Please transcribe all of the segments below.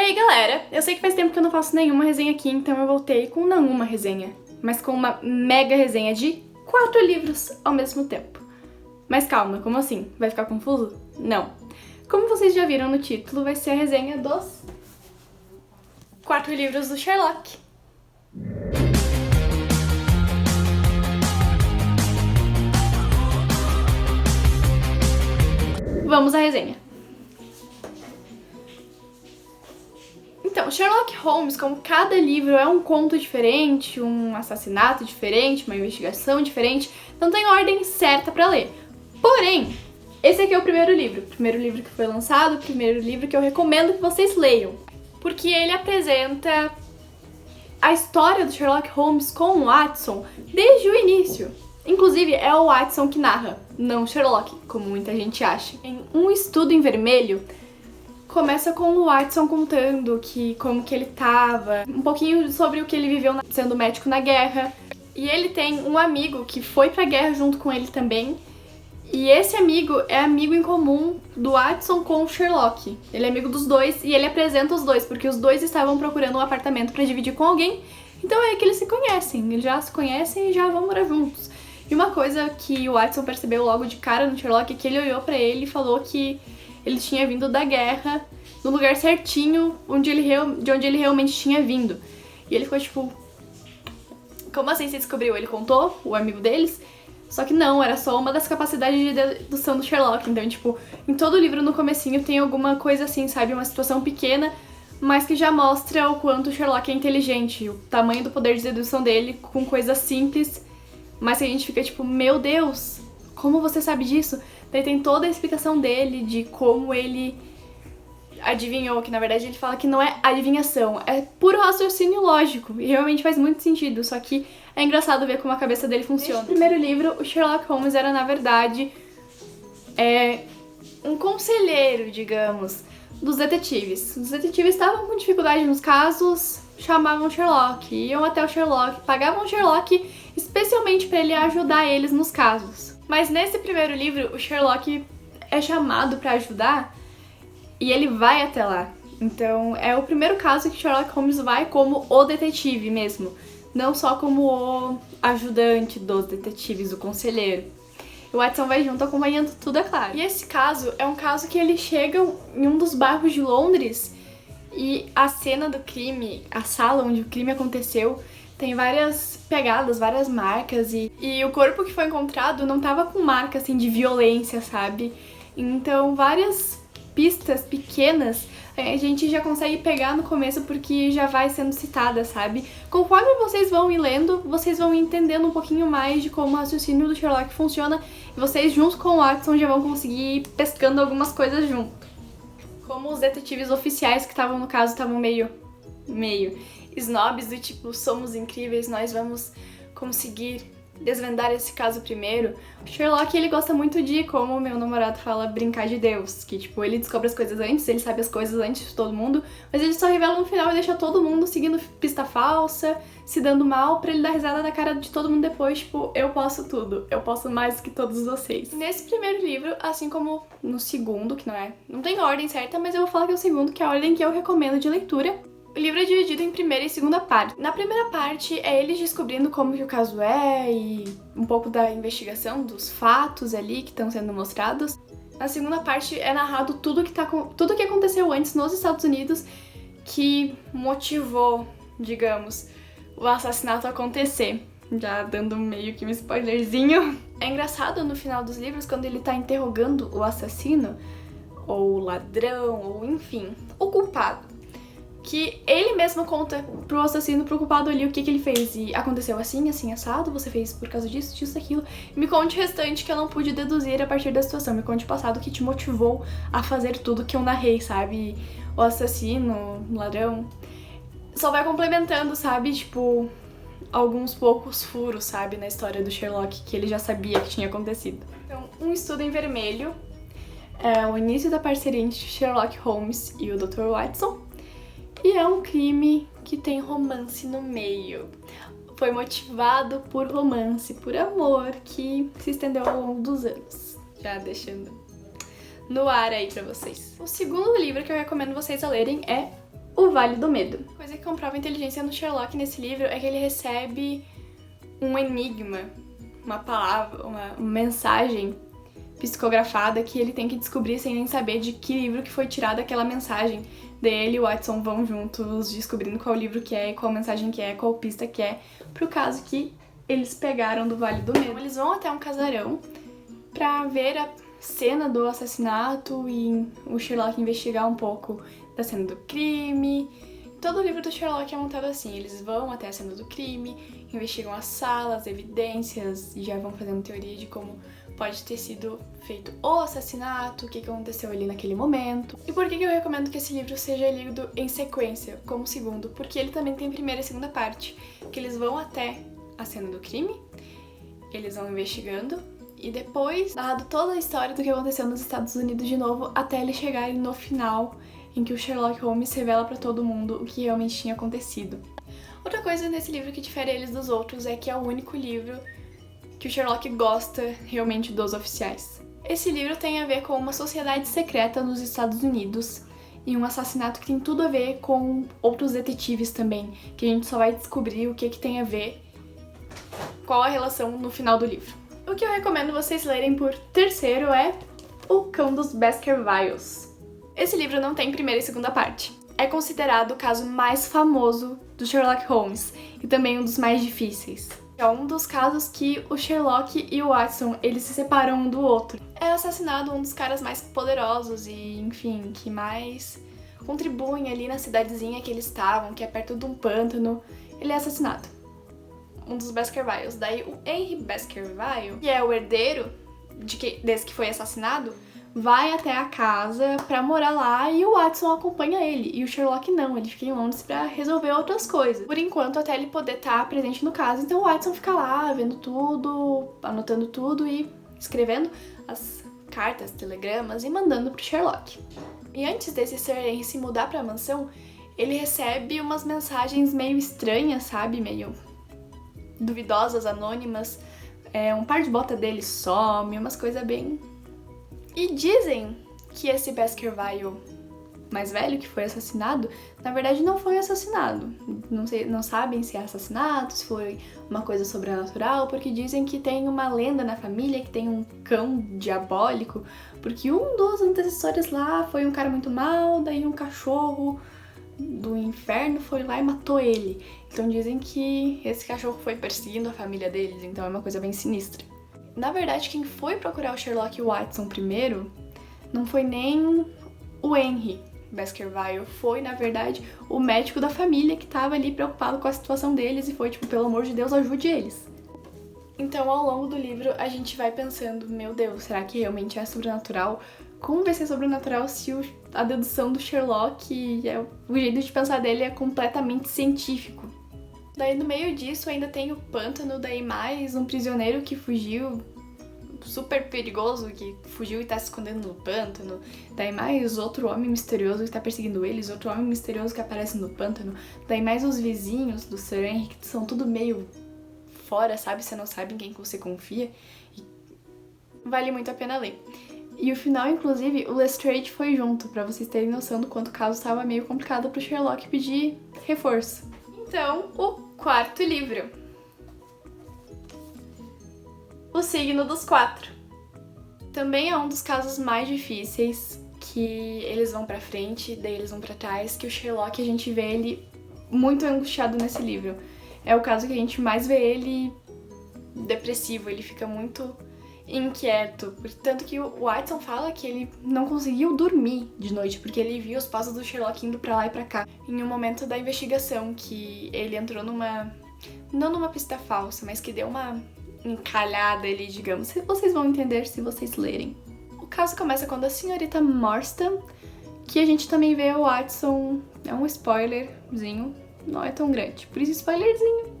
aí, galera, eu sei que faz tempo que eu não faço nenhuma resenha aqui, então eu voltei com não uma resenha, mas com uma mega resenha de 4 livros ao mesmo tempo. Mas calma, como assim? Vai ficar confuso? Não. Como vocês já viram no título, vai ser a resenha dos 4 livros do Sherlock. Vamos à resenha. Então, Sherlock Holmes, como cada livro é um conto diferente, um assassinato diferente, uma investigação diferente, não tem ordem certa pra ler. Porém, esse aqui é o primeiro livro que foi lançado, o primeiro livro que eu recomendo que vocês leiam. Porque ele apresenta a história do Sherlock Holmes com o Watson desde o início. Inclusive, é o Watson que narra, não Sherlock, como muita gente acha. Em Um Estudo em Vermelho, começa com o Watson contando como que ele tava, um pouquinho sobre o que ele viveu sendo médico na guerra. E ele tem um amigo que foi pra guerra junto com ele também. E esse amigo é amigo em comum do Watson com o Sherlock. Ele é amigo dos dois e ele apresenta os dois, porque os dois estavam procurando um apartamento pra dividir com alguém. Então é que eles se conhecem, eles já se conhecem e já vão morar juntos. E uma coisa que o Watson percebeu logo de cara no Sherlock é que ele olhou pra ele e falou que ele tinha vindo da guerra no lugar certinho de onde ele realmente tinha vindo. E ele ficou tipo... Como assim você descobriu? Ele contou, o amigo deles? Só que não, era só uma das capacidades de dedução do Sherlock. Então, tipo, em todo o livro no comecinho tem alguma coisa assim, sabe? Uma situação pequena, mas que já mostra o quanto o Sherlock é inteligente. O tamanho do poder de dedução dele com coisas simples, mas que a gente fica tipo, meu Deus, como você sabe disso? Daí tem toda a explicação dele, de como ele adivinhou, que na verdade ele fala que não é adivinhação, é puro raciocínio lógico, e realmente faz muito sentido, só que é engraçado ver como a cabeça dele funciona. No primeiro livro, o Sherlock Holmes era, na verdade, um conselheiro, digamos, dos detetives. Os detetives estavam com dificuldade nos casos, chamavam o Sherlock, iam até o Sherlock, pagavam o Sherlock especialmente para ele ajudar eles nos casos. Mas nesse primeiro livro, o Sherlock é chamado para ajudar e ele vai até lá. Então é o primeiro caso que Sherlock Holmes vai como o detetive mesmo, não só como o ajudante dos detetives, o conselheiro. O Watson vai junto acompanhando tudo, é claro. E esse caso é um caso que eles chegam em um dos bairros de Londres e a cena do crime, a sala onde o crime aconteceu, tem várias pegadas, várias marcas e o corpo que foi encontrado não tava com marca assim de violência, sabe? Então várias pistas pequenas a gente já consegue pegar no começo porque já vai sendo citada, sabe? Conforme vocês vão ir lendo, vocês vão entendendo um pouquinho mais de como o raciocínio do Sherlock funciona e vocês junto com o Watson já vão conseguir ir pescando algumas coisas junto. Como os detetives oficiais que estavam no caso estavam meio snobs, do tipo, somos incríveis, nós vamos conseguir desvendar esse caso primeiro. O Sherlock, ele gosta muito de, como o meu namorado fala, brincar de Deus, que tipo, ele descobre as coisas antes, ele sabe as coisas antes de todo mundo, mas ele só revela no final e deixa todo mundo seguindo pista falsa, se dando mal, pra ele dar risada na cara de todo mundo depois, tipo, eu posso tudo, eu posso mais que todos vocês. Nesse primeiro livro, assim como no segundo, que não tem ordem certa, mas eu vou falar que é o segundo, que é a ordem que eu recomendo de leitura. O livro é dividido em primeira e segunda parte. Na primeira parte é eles descobrindo como que o caso é e um pouco da investigação, dos fatos ali que estão sendo mostrados. Na segunda parte é narrado tudo que aconteceu antes nos Estados Unidos que motivou, digamos, o assassinato a acontecer. Já dando meio que um spoilerzinho. É engraçado no final dos livros quando ele tá interrogando o assassino, ou o ladrão, ou enfim, o culpado. Que ele mesmo conta pro assassino, pro culpado ali, o que ele fez. E aconteceu assim, assim, assado, você fez por causa disso, disso, daquilo. Me conte o restante que eu não pude deduzir a partir da situação. Me conte o passado que te motivou a fazer tudo que eu narrei, sabe? O assassino, o ladrão. Só vai complementando, sabe? Tipo, alguns poucos furos, sabe? Na história do Sherlock, que ele já sabia que tinha acontecido. Então, Um Estudo em Vermelho é o início da parceria entre Sherlock Holmes e o Dr. Watson. E é um crime que tem romance no meio. Foi motivado por romance, por amor, que se estendeu ao longo dos anos. Já deixando no ar aí pra vocês. O segundo livro que eu recomendo vocês a lerem é O Vale do Medo. A coisa que comprova a inteligência no Sherlock nesse livro é que ele recebe um enigma, uma palavra, uma mensagem psicografada que ele tem que descobrir sem nem saber de que livro que foi tirada aquela mensagem. Daí ele e o Watson vão juntos descobrindo qual livro que é, qual mensagem que é, qual pista que é, pro caso que eles pegaram do Vale do Medo. Eles vão até um casarão pra ver a cena do assassinato e o Sherlock investigar um pouco da cena do crime. Todo o livro do Sherlock é montado assim, eles vão até a cena do crime, investigam a sala, as evidências e já vão fazendo teoria de como pode ter sido feito o assassinato, o que aconteceu ali naquele momento. E por que eu recomendo que esse livro seja lido em sequência, como segundo? Porque ele também tem primeira e segunda parte, que eles vão até a cena do crime, eles vão investigando, e depois narrado toda a história do que aconteceu nos Estados Unidos de novo, até eles chegarem no final, em que o Sherlock Holmes revela pra todo mundo o que realmente tinha acontecido. Outra coisa nesse livro que difere eles dos outros é que é o único livro que o Sherlock gosta realmente dos oficiais. Esse livro tem a ver com uma sociedade secreta nos Estados Unidos e um assassinato que tem tudo a ver com outros detetives também, que a gente só vai descobrir o que tem a ver, qual a relação no final do livro. O que eu recomendo vocês lerem por terceiro é O Cão dos Baskervilles. Esse livro não tem primeira e segunda parte. É considerado o caso mais famoso do Sherlock Holmes e também um dos mais difíceis. É um dos casos que o Sherlock e o Watson, eles se separam um do outro. É assassinado um dos caras mais poderosos e, enfim, que mais contribuem ali na cidadezinha que eles estavam, que é perto de um pântano. Ele é assassinado. Um dos Baskervilles. Daí o Henry Baskerville, que é o herdeiro desse que foi assassinado, vai até a casa pra morar lá e o Watson acompanha ele. E o Sherlock não, ele fica em Londres pra resolver outras coisas. Por enquanto, até ele poder estar presente no caso. Então o Watson fica lá, vendo tudo, anotando tudo e escrevendo as cartas, telegramas e mandando pro Sherlock. E antes desse Sir Henry se mudar pra mansão, ele recebe umas mensagens meio estranhas, sabe? Meio duvidosas, anônimas. Um par de bota dele some, umas coisas bem... E dizem que esse Baskerville mais velho, que foi assassinado, na verdade não foi assassinado. Não sabem se é assassinato, se foi uma coisa sobrenatural, porque dizem que tem uma lenda na família, que tem um cão diabólico, porque um dos antecessores lá foi um cara muito mau, daí um cachorro do inferno foi lá e matou ele. Então dizem que esse cachorro foi perseguindo a família deles, então é uma coisa bem sinistra. Na verdade, quem foi procurar o Sherlock Watson primeiro não foi nem o Henry Baskerville, foi, na verdade, o médico da família que tava ali preocupado com a situação deles e foi tipo, pelo amor de Deus, ajude eles. Então, ao longo do livro, a gente vai pensando, meu Deus, será que realmente é sobrenatural? Como vai ser sobrenatural se a dedução do Sherlock e o jeito de pensar dele é completamente científico? Daí no meio disso ainda tem o pântano, daí mais um prisioneiro que fugiu, super perigoso, que fugiu e tá se escondendo no pântano. Daí mais outro homem misterioso que tá perseguindo eles, outro homem misterioso que aparece no pântano. Daí mais os vizinhos do Sir Henry, que são tudo meio fora, sabe? Você não sabe em quem você confia. E vale muito a pena ler. E o final, inclusive, o Lestrade foi junto, pra vocês terem noção do quanto o caso estava meio complicado pro Sherlock pedir reforço. Então, o quarto livro. O Signo dos Quatro. Também é um dos casos mais difíceis, que eles vão pra frente, daí eles vão pra trás, que o Sherlock, a gente vê ele muito angustiado nesse livro. É o caso que a gente mais vê ele depressivo, ele fica muito inquieto. Tanto que o Watson fala que ele não conseguiu dormir de noite, porque ele viu os passos do Sherlock indo pra lá e pra cá. Em um momento da investigação, que ele entrou não numa pista falsa, mas que deu uma encalhada ali, digamos. Vocês vão entender se vocês lerem. O caso começa quando a senhorita Morstan, que a gente também vê o Watson, é um spoilerzinho, não é tão grande, por isso spoilerzinho.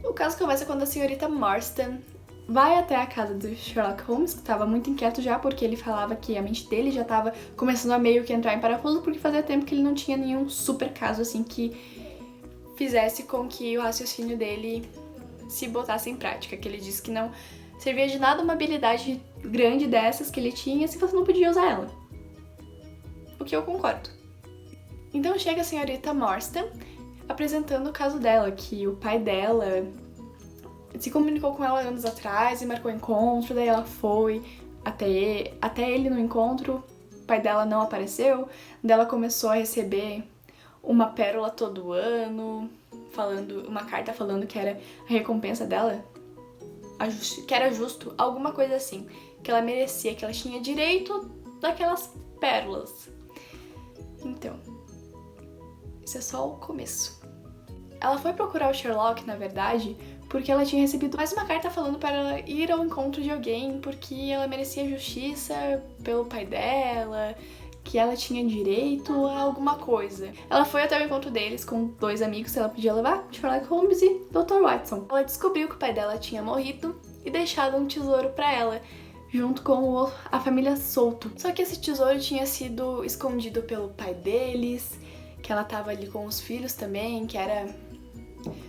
O caso começa quando a senhorita Morstan vai até a casa do Sherlock Holmes, que estava muito inquieto já, porque ele falava que a mente dele já estava começando a meio que entrar em parafuso, porque fazia tempo que ele não tinha nenhum super caso assim que fizesse com que o raciocínio dele se botasse em prática, que ele disse que não servia de nada uma habilidade grande dessas que ele tinha se você não podia usar ela. O que eu concordo. Então chega a senhorita Morstan apresentando o caso dela, que o pai dela se comunicou com ela anos atrás e marcou encontro, daí ela foi até ele no encontro, o pai dela não apareceu, daí ela começou a receber uma pérola todo ano, uma carta falando que era a recompensa dela, que era justo, alguma coisa assim, que ela merecia, que ela tinha direito daquelas pérolas. Então, isso é só o começo. Ela foi procurar o Sherlock, na verdade, porque ela tinha recebido mais uma carta falando para ela ir ao encontro de alguém, porque ela merecia justiça pelo pai dela, que ela tinha direito a alguma coisa. Ela foi até o encontro deles com 2 amigos que ela podia levar, Sherlock Holmes e Dr. Watson. Ela descobriu que o pai dela tinha morrido e deixado um tesouro para ela, junto com a família Souto. Só que esse tesouro tinha sido escondido pelo pai deles, que ela tava ali com os filhos também, que era...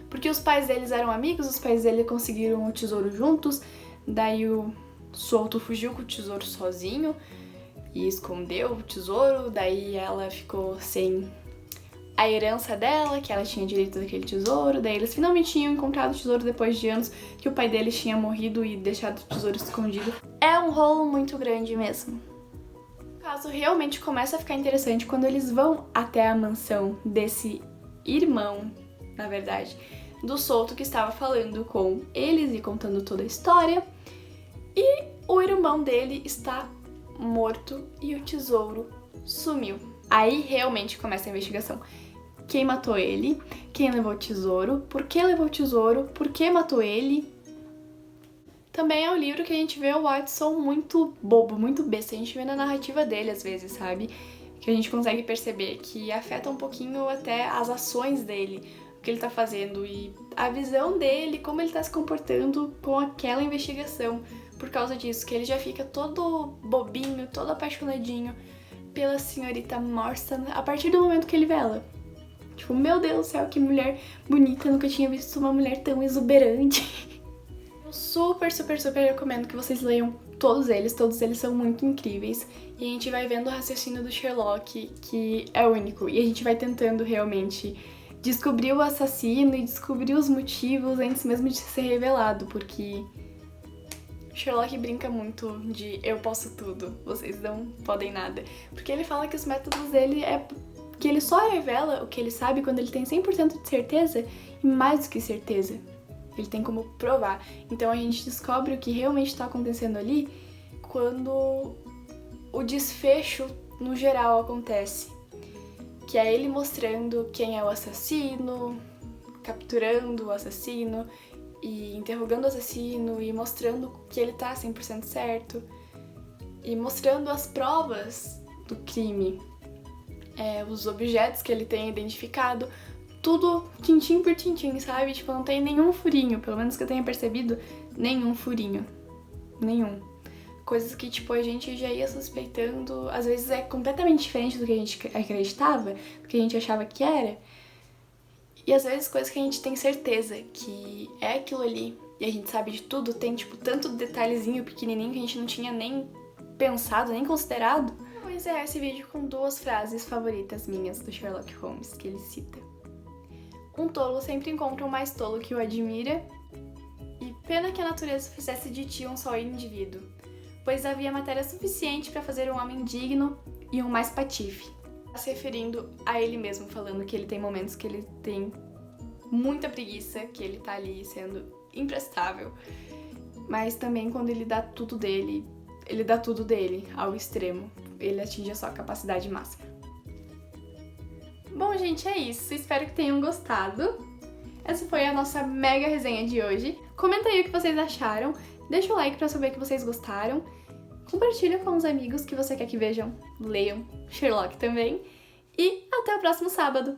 Porque os pais deles eram amigos, os pais dele conseguiram o tesouro juntos, daí o Souto fugiu com o tesouro sozinho e escondeu o tesouro, daí ela ficou sem a herança dela, que ela tinha direito daquele tesouro, daí eles finalmente tinham encontrado o tesouro depois de anos que o pai deles tinha morrido e deixado o tesouro escondido. É um rolo muito grande mesmo. O caso realmente começa a ficar interessante quando eles vão até a mansão desse irmão, na verdade, do Souto, que estava falando com eles e contando toda a história, e o irmão dele está morto e o tesouro sumiu. Aí realmente começa a investigação. Quem matou ele? Quem levou o tesouro? Por que levou o tesouro? Por que matou ele? Também é um livro que a gente vê o Watson muito bobo, muito besta. A gente vê na narrativa dele às vezes, sabe? Que a gente consegue perceber que afeta um pouquinho até as ações dele, o que ele tá fazendo e a visão dele, como ele tá se comportando com aquela investigação. Por causa disso, que ele já fica todo bobinho, todo apaixonadinho pela senhorita Morstan a partir do momento que ele vê ela. Tipo, meu Deus do céu, que mulher bonita, eu nunca tinha visto uma mulher tão exuberante. Eu super recomendo que vocês leiam todos eles são muito incríveis. E a gente vai vendo o raciocínio do Sherlock, que é único, e a gente vai tentando realmente descobrir o assassino e descobrir os motivos antes mesmo de ser revelado, porque Sherlock brinca muito de eu posso tudo, vocês não podem nada. Porque ele fala que os métodos dele é que ele só revela o que ele sabe quando ele tem 100% de certeza e mais do que certeza. Ele tem como provar. Então a gente descobre o que realmente está acontecendo ali quando o desfecho no geral acontece. Que é ele mostrando quem é o assassino, capturando o assassino e interrogando o assassino e mostrando que ele tá 100% certo e mostrando as provas do crime, os objetos que ele tem identificado, tudo tintim por tintim, sabe? Tipo, não tem nenhum furinho, pelo menos que eu tenha percebido, nenhum furinho, nenhum. Coisas que, tipo, a gente já ia suspeitando, às vezes é completamente diferente do que a gente acreditava, do que a gente achava que era. E às vezes coisas que a gente tem certeza que é aquilo ali e a gente sabe de tudo, tem tipo tanto detalhezinho pequenininho que a gente não tinha nem pensado, nem considerado. Vou encerrar esse vídeo com 2 frases favoritas minhas do Sherlock Holmes que ele cita. Um tolo sempre encontra um mais tolo que o admira, e pena que a natureza fizesse de ti um só indivíduo, pois havia matéria suficiente para fazer um homem digno e um mais patife. Se referindo a ele mesmo, falando que ele tem momentos que ele tem muita preguiça, que ele tá ali sendo imprestável, mas também quando ele dá tudo dele, ele dá tudo dele ao extremo, ele atinge a sua capacidade máxima. Bom, gente, é isso, espero que tenham gostado. Essa foi a nossa mega resenha de hoje. Comenta aí o que vocês acharam, deixa o like pra saber que vocês gostaram. Compartilha com os amigos que você quer que vejam, leiam Sherlock também. E até o próximo sábado!